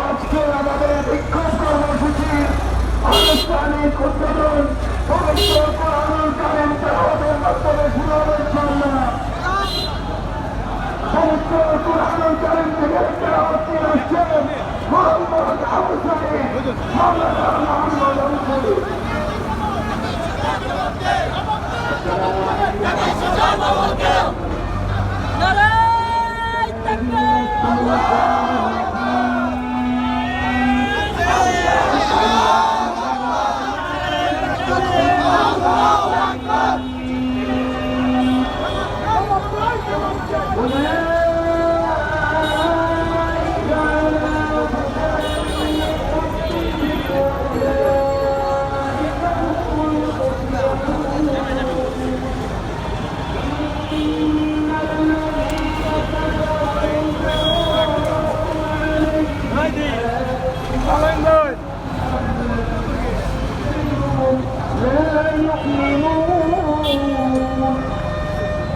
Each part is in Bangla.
আজকে আমাদের বিক্ষোভ কর্মসূচির আনুষ্ঠানিক উদ্বোধন পবিত্র কোরআনুল কারীম তেলাওয়াতের মাধ্যমে শুরু হবে ইনশাআল্লাহ। পবিত্র কোরআনুল কারীম থেকে তেলাওয়াত নিয়ে আসছেন মোহাম্মদ আবু সাঈদ মাওলানা মুহাম্মদ আনসারী।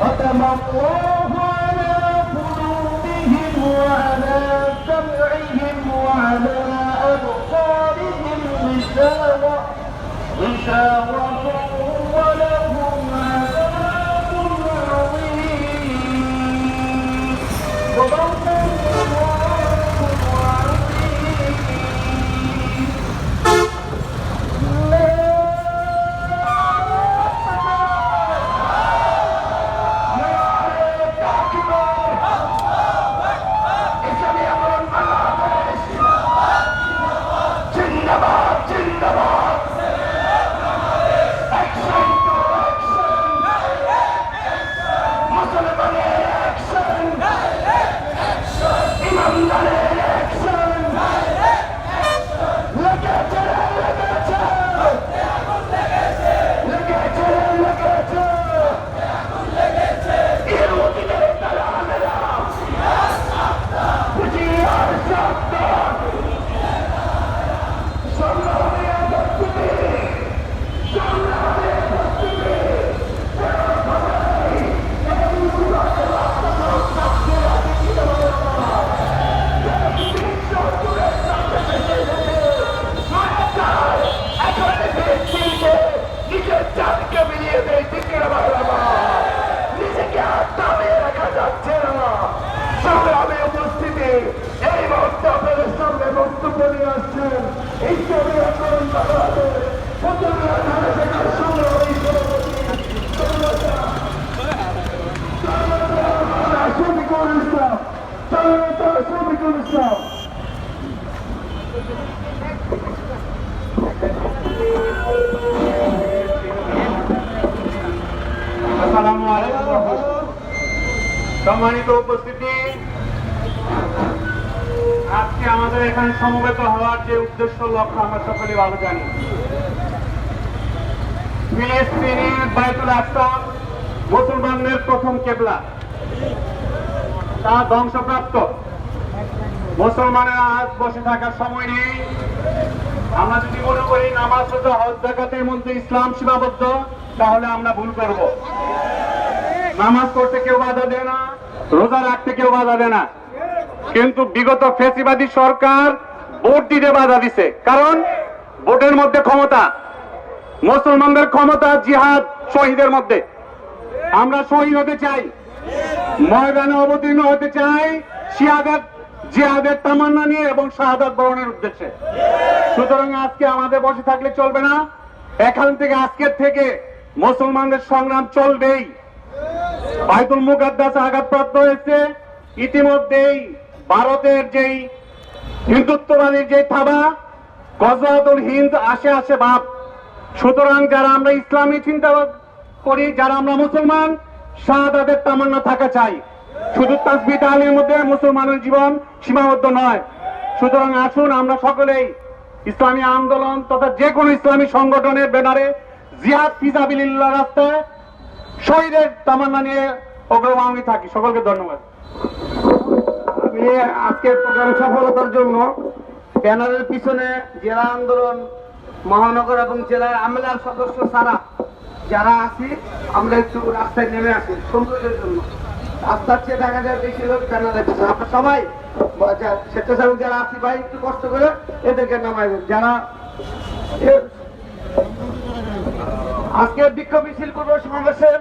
ختم الله على قلوبهم وعلى سمعهم وعلى أبصارهم غشاوة ولهم عذاب عظيم صدق الله العظيم. সম্মানিত উপস্থিতি, আজকে আমাদের এখানে সমবেত হওয়ার যে উদ্দেশ্য লক্ষ্য আমরা সকলে ভালো জানি। ফিলিস্তিনের বাইতুল আকসা মুসলমানদের প্রথম কিবলা, তা ধ্বংসপ্রাপ্ত। মুসলমানেরা আজ বসে থাকার সময় নেই। আমরা যদি মনে করি নামাজ রোজা হজ যাকাতের মধ্যে ইসলাম সীমাবদ্ধ, তাহলে আমরা ভুল করব। নামাজ পড়তে কেউ বাধা দেয় না, রোজা রাখতে কেউ বাধা দেয় না, কিন্তু বিগত ফ্যাসিবাদী সরকার ভোট দিতে বাধা দিছে। কারণ ভোটের মধ্যে ক্ষমতা, মুসলমানদের ক্ষমতা জিহাদ শহীদের মধ্যে। আমরা শহীদ হতে চাই, ময়দানে অবতীর্ণ হতে চাই জিহাদের তামান্না নিয়ে এবং শাহাদাত বরণের উদ্দেশ্যে। সুতরাং আজকে আমাদের বসে থাকলে চলবে না। এখান থেকে আজকের থেকে মুসলমানদের সংগ্রাম চলবেই। বাইতুল মুকাদ্দাস আঘাতপ্রাপ্ত হয়েছে। ইতিমধ্যেই ভারতের যেই হিন্দুত্ববাদীর যে থাবা গজওয়াতুল হিন্দ আসে ভাব। সুতরাং যারা আমরা ইসলামী চিন্তা করি, যারা আমরা মুসলমান, শাহাদাতের তামান্না থাকা চাই। শুধু তাসবিহ তাহলিলের মধ্যে মুসলমানের জীবন সীমাবদ্ধ নয়। সুতরাং আসুন আমরা সকলেই ইসলামী আন্দোলন তথা যে কোনো ইসলামী সংগঠনের ব্যানারে জিহাদ ফিসাবিলিল্লাহ রাস্তায় শহীদের তামান্না নিয়ে অগ্রগামী থাকি। সকলকে ধন্যবাদ। আমি আজকের প্রোগ্রাম সফলতার জন্য ব্যানারের পিছনে জেলা আন্দোলন মহানগর এবং জেলার আমলার সদস্য ছাড়া যারা আছি, আমরা একটু রাস্তায় নেমে আসি সৌন্দর্যের জন্য। রাস্তার চেয়ে দেখা যায় বেশি লোক টানা যাচ্ছে। আপনার সবাই স্বেচ্ছাসেবক যারা আছি ভাই একটু কষ্ট করে এদেরকে নামাইবেন। যারা আজকে বিক্ষোভ মিছিল করবো সমাবেশে